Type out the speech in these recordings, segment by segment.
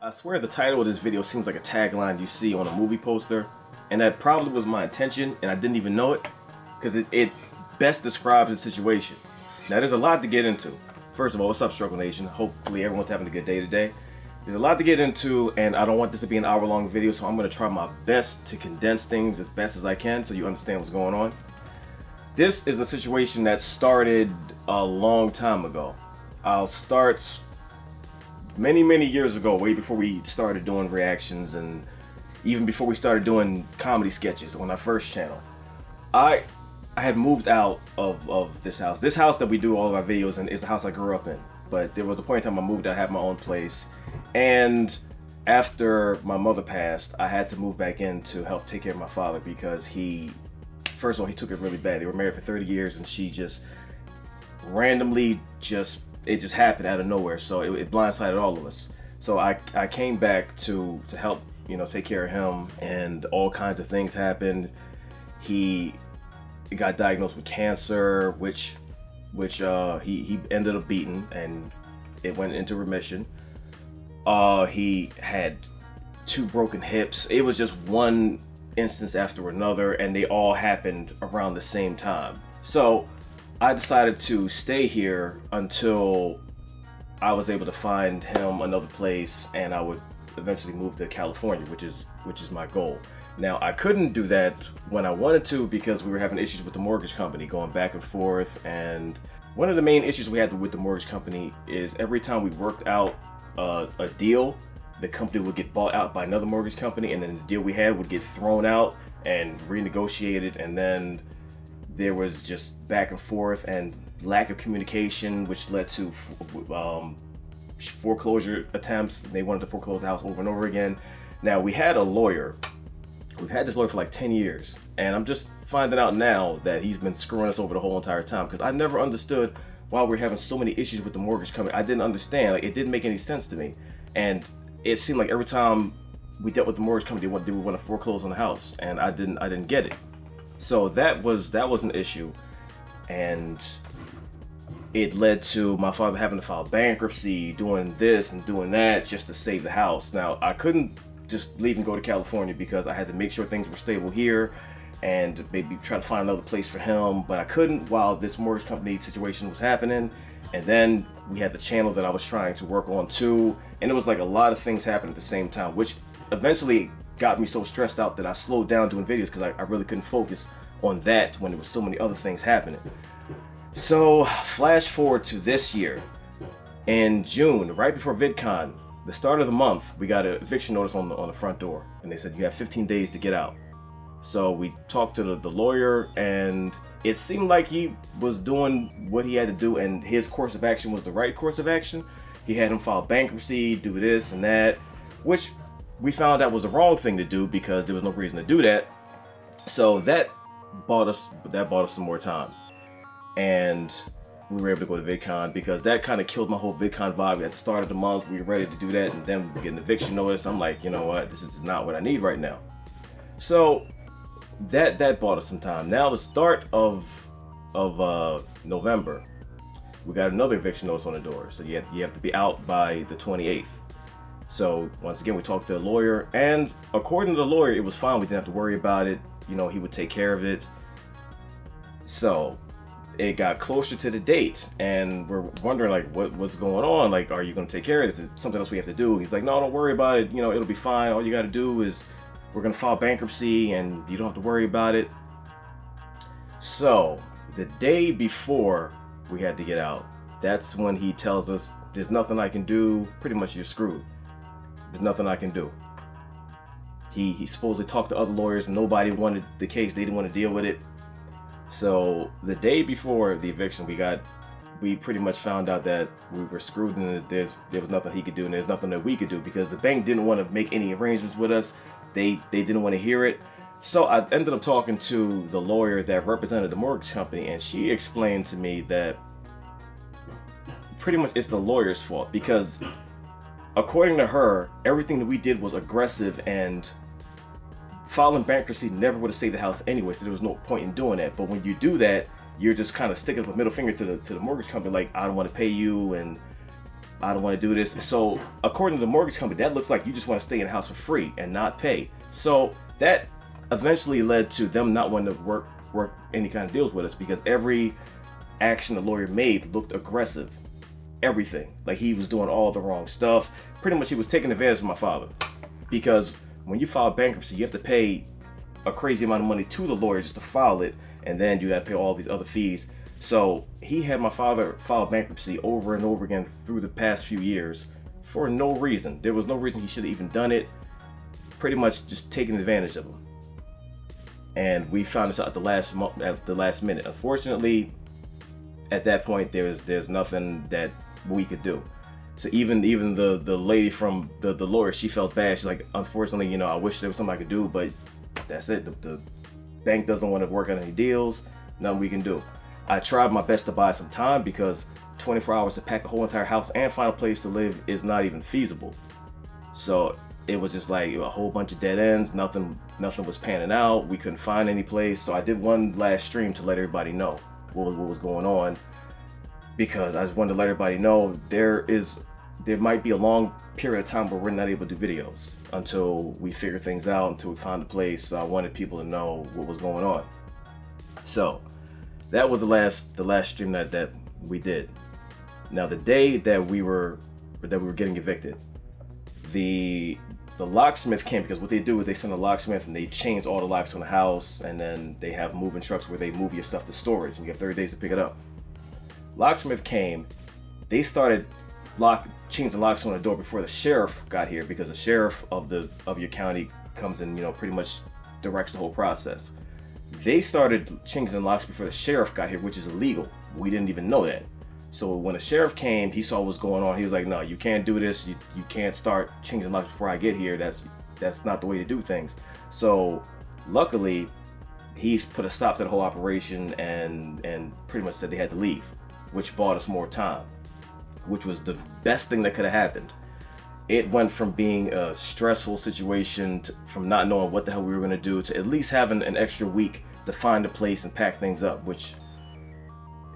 I swear the title of this video seems like a tagline you see on a movie poster, and that probably was my intention, and I didn't even know it, because it best describes the situation. Now, there's a lot to get into. First of all, what's up, StruggleNation? Hopefully everyone's having a good day today. There's a lot to get into, and I don't want this to be an hour-long video, so I'm going to try my best to condense things as best as I can so you understand what's going on. This is a situation that started a long time ago. I'll start many years ago, way before we started doing reactions and even before we started doing comedy sketches on our first channel. I had moved out of this house. This house that we do all of our videos in is the house I grew up in. But there was a point in time I moved out, I had my own place. And after my mother passed, I had to move back in to help take care of my father because first of all, he took it really bad. They were married for 30 years and she just randomly it just happened out of nowhere. So it blindsided all of us. So I came back to help, take care of him, and all kinds of things happened. He got diagnosed with cancer, which he ended up beating, and it went into remission. He had 2 broken hips. It was just one instance after another, and they all happened around the same time. So I decided to stay here until I was able to find him another place, and I would eventually move to California, which is my goal. Now, I couldn't do that when I wanted to because we were having issues with the mortgage company going back and forth, and one of the main issues we had with the mortgage company is every time we worked out a deal, the company would get bought out by another mortgage company, and then the deal we had would get thrown out and renegotiated, and then there was just back and forth and lack of communication, which led to foreclosure attempts. They wanted to foreclose the house over and over again. Now, we had a lawyer. We've had this lawyer for like 10 years, and I'm just finding out now that he's been screwing us over the whole entire time, because I never understood why we're having so many issues with the mortgage company. I didn't understand. Like, it didn't make any sense to me, and it seemed like every time we dealt with the mortgage company, they would want to foreclose on the house, and I didn't get it. So that was an issue, and it led to my father having to file bankruptcy, doing this and doing that just to save the house. Now, I couldn't just leave and go to California because I had to make sure things were stable here and maybe try to find another place for him, but I couldn't while this mortgage company situation was happening. And then we had the channel that I was trying to work on too, and it was like a lot of things happening at the same time, which eventually got me so stressed out that I slowed down doing videos because I really couldn't focus on that when there was so many other things happening. So flash forward to this year. In June, right before VidCon, the start of the month, we got an eviction notice on the front door, and they said you have 15 days to get out. So we talked to the lawyer, and it seemed like he was doing what he had to do, and his course of action was the right course of action. He had him file bankruptcy, do this and that, which we found out was the wrong thing to do because there was no reason to do that. So that bought us some more time, and we were able to go to VidCon because that kind of killed my whole VidCon vibe. At the start of the month, we were ready to do that, and then we get an eviction notice. I'm like, you know what, this is not what I need right now. So that bought us some time. Now the start of November, we got another eviction notice on the door. So you have to be out by the 28th. So once again, we talked to the lawyer, and according to the lawyer, it was fine. We didn't have to worry about it. He would take care of it. So it got closer to the date, and we're wondering like what's going on. Like, are you going to take care of it? Is it something else we have to do? He's like, no, don't worry about it. It'll be fine. All you got to do is we're going to file bankruptcy, and you don't have to worry about it. So the day before we had to get out, that's when he tells us there's nothing I can do. Pretty much you're screwed. There's nothing I can do. He supposedly talked to other lawyers, and nobody wanted the case. They didn't want to deal with it. So the day before the eviction, we pretty much found out that we were screwed, and there was nothing he could do, and there's nothing that we could do because the bank didn't want to make any arrangements with us. They didn't want to hear it. So I ended up talking to the lawyer that represented the mortgage company, and she explained to me that pretty much it's the lawyer's fault because according to her, everything that we did was aggressive, and filing bankruptcy never would have saved the house anyway, so there was no point in doing that. But when you do that, you're just kind of sticking the middle finger to the mortgage company, like, I don't want to pay you, and I don't want to do this. So according to the mortgage company, that looks like you just want to stay in the house for free and not pay. So that eventually led to them not wanting to work any kind of deals with us, because every action the lawyer made looked aggressive. Everything. Like he was doing all the wrong stuff. Pretty much he was taking advantage of my father. Because when you file bankruptcy, you have to pay a crazy amount of money to the lawyer just to file it, and then you got to pay all these other fees. So he had my father file bankruptcy over and over again through the past few years for no reason. There was no reason he should have even done it. Pretty much just taking advantage of him. And we found this out at the last minute. Unfortunately, at that point, there's nothing that we could do. So even the lady from the lawyer, she felt bad. She's like, unfortunately, you know, I wish there was something I could do, but that's it. The bank doesn't want to work on any deals. Nothing we can do. I tried my best to buy some time, because 24 hours to pack the whole entire house and find a place to live is not even feasible. So it was just like a whole bunch of dead ends. Nothing was panning out. We couldn't find any place. So I did one last stream to let everybody know what was going on, because I just wanted to let everybody know there might be a long period of time where we're not able to do videos until we figure things out, until we find a place. So I wanted people to know what was going on. So that was the last stream that we did. Now the day that we were getting evicted, the locksmith came, because what they do is they send a locksmith and they change all the locks on the house, and then they have moving trucks where they move your stuff to storage, and you have 30 days to pick it up. Locksmith came, they started changing locks on the door before the sheriff got here, because the sheriff of your county comes and, you know, pretty much directs the whole process. They started changing locks before the sheriff got here, which is illegal. We didn't even know that. So when the sheriff came, he saw what was going on. He was like, no, you can't do this. You can't start changing locks before I get here. That's not the way to do things. So luckily, he's put a stop to the whole operation and pretty much said they had to leave, which bought us more time, which was the best thing that could have happened. It went from being a stressful situation, from not knowing what the hell we were going to do, to at least having an extra week to find a place and pack things up, which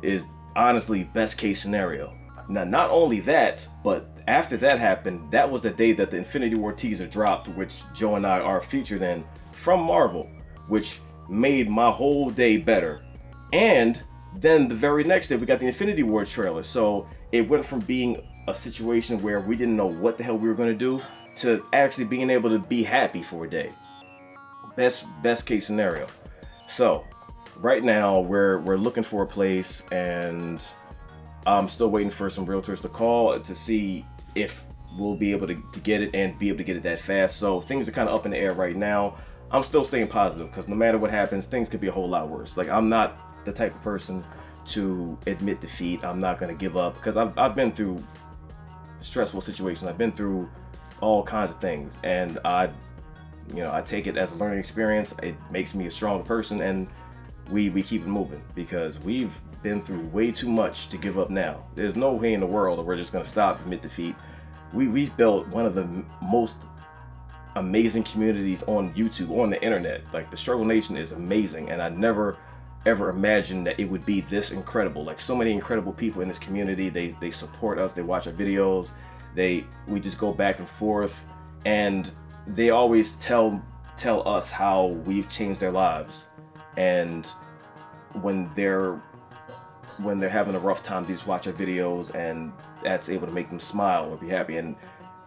is honestly best case scenario. Now, not only that, but after that happened, that was the day that the Infinity War teaser dropped, which Joe and I are featured in, from Marvel, which made my whole day better. And then the very next day, we got the Infinity War trailer. So it went from being a situation where we didn't know what the hell we were going to do, to actually being able to be happy for a day. Best case scenario. So right now we're looking for a place, and I'm still waiting for some realtors to call to see if we'll be able to get it, and be able to get it that fast. So things are kind of up in the air right now. I'm still staying positive, because no matter what happens, things could be a whole lot worse. Like, I'm not the type of person to admit defeat. I'm not going to give up, because I've been through stressful situations. I've been through all kinds of things, and I take it as a learning experience. It makes me a stronger person, and we keep it moving, because we've been through way too much to give up now. There's no way in the world that we're just going to stop, admit defeat. We've built one of the most amazing communities on YouTube, on the internet. Like, the StruggleNation is amazing, and I never ever imagined that it would be this incredible. Like, so many incredible people in this community. They support us, they watch our videos, we just go back and forth, and they always tell us how we've changed their lives. And when they're having a rough time, they just watch our videos, and that's able to make them smile or be happy. And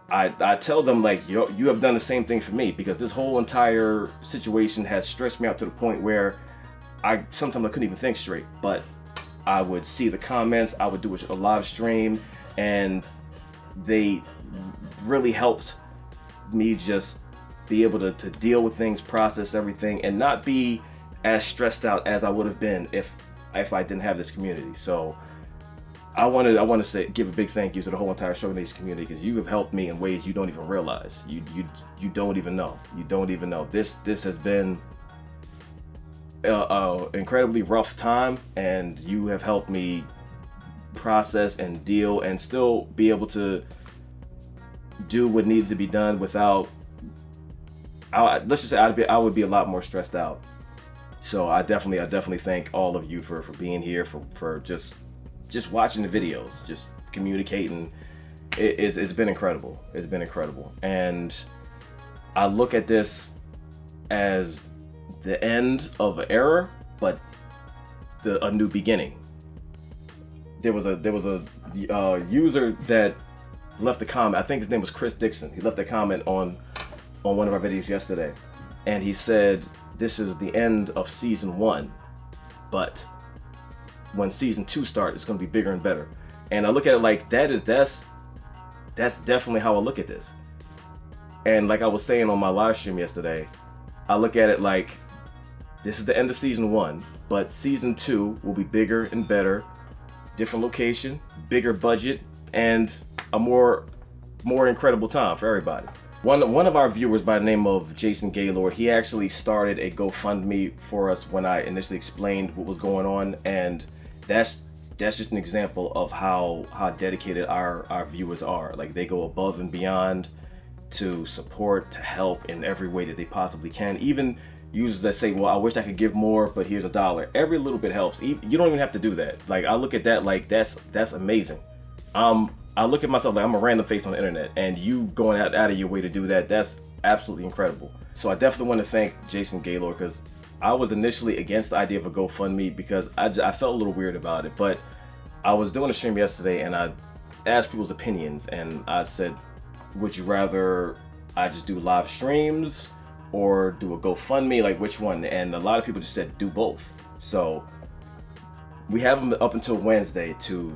I tell them, like, you have done the same thing for me, because this whole entire situation has stressed me out to the point where sometimes I couldn't even think straight. But I would see the comments, I would do a live stream, and they really helped me just be able to deal with things, process everything, and not be as stressed out as I would have been if I didn't have this community. So I want to give a big thank you to the whole entire StruggleNation community, because you have helped me in ways you don't even realize. You don't even know. You don't even know. This has been an incredibly rough time, and you have helped me process and deal, and still be able to do what needed to be done without. Let's just say I would be a lot more stressed out. So I definitely thank all of you for being here, for just watching the videos, just communicating, It's been incredible. It's been incredible. And I look at this as the end of an era, but a new beginning. There was a user that left a comment. I think his name was Chris Dixon. He left a comment on one of our videos yesterday, and he said, "This is the end of season 1, but when season 2 starts, it's going to be bigger and better." And I look at it like that's definitely how I look at this. And like I was saying on my live stream yesterday, I look at it like this is the end of season 1, but season 2 will be bigger and better, different location, bigger budget, and a more incredible time for everybody. One of our viewers by the name of Jason Gaylord, he actually started a GoFundMe for us when I initially explained what was going on, and that's just an example of how dedicated our viewers are. Like, they go above and beyond to support, to help in every way that they possibly can. Even users that say, well, I wish I could give more, but here's $1. Every little bit helps. You don't even have to do that. Like, I look at that like that's amazing. I look at myself like I'm a random face on the internet, and you going out of your way to do that, that's absolutely incredible. So I definitely want to thank Jason Gaylord, because I was initially against the idea of a GoFundMe because I felt a little weird about it. But I was doing a stream yesterday and I asked people's opinions, and I said, would you rather I just do live streams or do a GoFundMe? Like, which one? And a lot of people just said do both. So we have them up until Wednesday to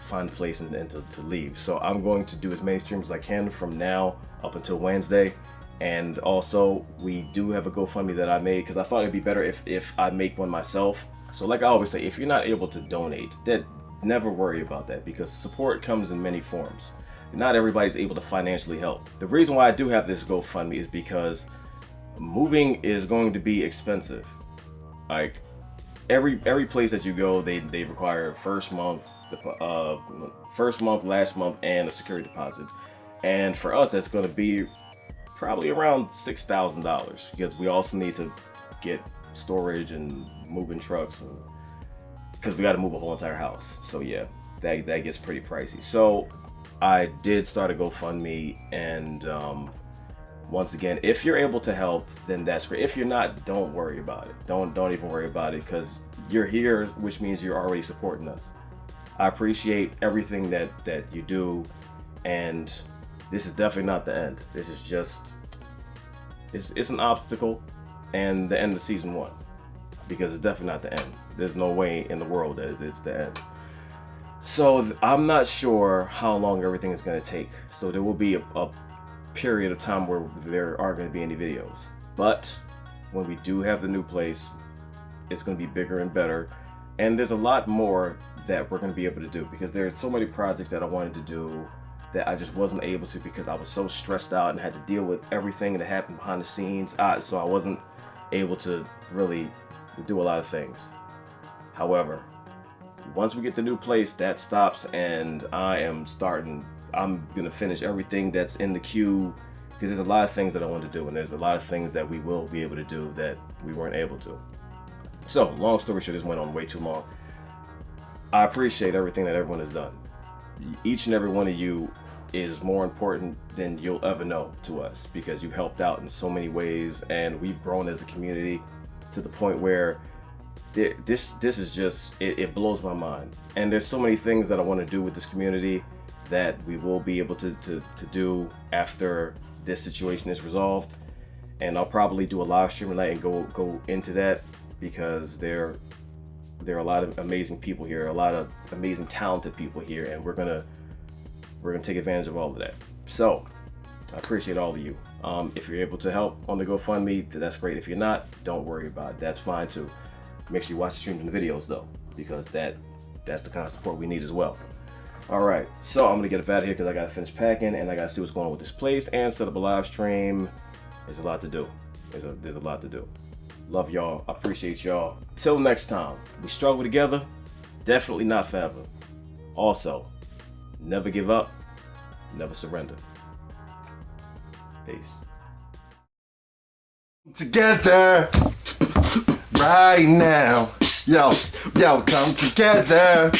find a place and to leave. So I'm going to do as many streams as I can from now up until Wednesday. And also, we do have a GoFundMe that I made because I thought it'd be better if I make one myself. So like I always say, if you're not able to donate, then never worry about that, because support comes in many forms. Not everybody's able to financially help. The reason why I do have this GoFundMe is because moving is going to be expensive. Like, every place that you go, they require first month, last month, and a security deposit. And for us, that's going to be probably around $6,000, because we also need to get storage and moving trucks, because we got to move a whole entire house. So yeah, that gets pretty pricey. So I did start a GoFundMe, and once again, if you're able to help, then that's great. If you're not, don't worry about it. Don't even worry about it, because you're here, which means you're already supporting us. I appreciate everything that you do, and this is definitely not the end. This is just it's an obstacle and the end of season 1, because it's definitely not the end. There's no way in the world that it's the end. So I'm not sure how long everything is going to take. So there will be a period of time where there aren't going to be any videos. But when we do have the new place, it's going to be bigger and better. And there's a lot more that we're going to be able to do, because there's so many projects that I wanted to do that I just wasn't able to, because I was so stressed out and had to deal with everything that happened behind the scenes. So I wasn't able to really do a lot of things. However, once we get the new place, that stops, and I'm gonna finish everything that's in the queue, because there's a lot of things that I want to do, and there's a lot of things that we will be able to do that we weren't able to. So long story short, this went on way too long. I appreciate everything that everyone has done. Each and every one of you is more important than you'll ever know to us, because you helped out in so many ways, and we've grown as a community to the point where this is just, it blows my mind. And there's so many things that I want to do with this community that we will be able to do after this situation is resolved. And I'll probably do a live stream tonight and go into that, because there are a lot of amazing people here, a lot of amazing talented people here, and we're gonna take advantage of all of that. So I appreciate all of you. If you're able to help on the GoFundMe, that's great. If you're not, don't worry about it. That's fine too. Make sure you watch the streams and the videos though, because that's the kind of support we need as well. All right, so I'm gonna get up out of here because I gotta finish packing, and I gotta see what's going on with this place and set up a live stream. There's a lot to do. There's a lot to do. Love y'all. I appreciate y'all. Till next time, we struggle together. Definitely not forever. Also, never give up. Never surrender. Peace. Together right now. Yo, come together.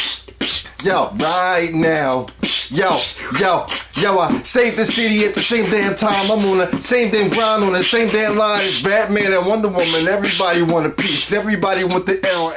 Yo, right now. Yo, I saved the city at the same damn time. I'm on the same damn grind, on the same damn line as Batman and Wonder Woman. Everybody want a piece. Everybody want the L.